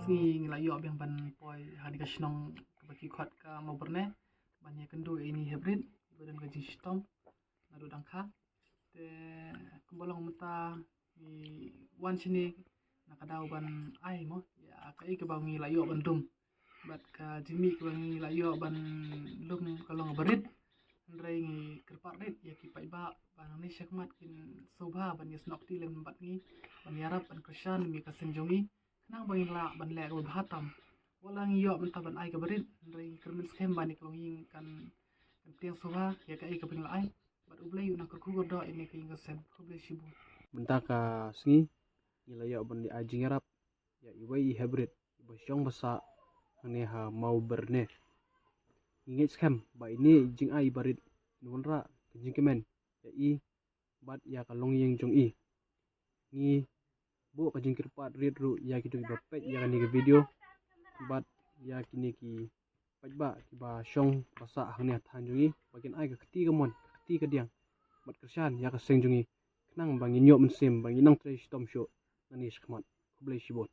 ngi layo yang ban poi hani ka shnong baki khat ka mau berne ban ya kendu ini hybrid badan gaji stom nadu dangkha te kumbalong mata ni wan sini nakadaw ban ai mo ya kai ke bangi layo ban dum bat ka jimi ke bangi layo ban lum kalong berit ndrai ngi kerpat ret ya ki pai ba ban ni syakmat kin sobha ban yes nok ti lem bat ngi ban yarap ban krishan mi ka senjongi nang bangi la ban le ro bhatam wala ngi yo ban ta ban ai ka berit ndrai kermin schem ban ni kalong ing kan tiang sobha ya kai ka bing la ai bat ublei una ka ku do ini ka ing sen ublei shibu Bentaka sengi ilayo ban di ajing yarap ya iwai hybrid basyong basa ane ha mau berne ingit schem ba ini jing ai barit nunra jing kemen ya i bat ya kalong yang jong i ni bu ka jing kirpat rit ru ya kitu ba pet ya kan ni video bat ya kini ki pat ba ki ba syong basa hangnya thanjungi bagian ai ka keti kamon keti ka diang bat kersan ya ka sengjungi nang bangin yo mensim bangin nang tre stom sho nani skmat kublai shibot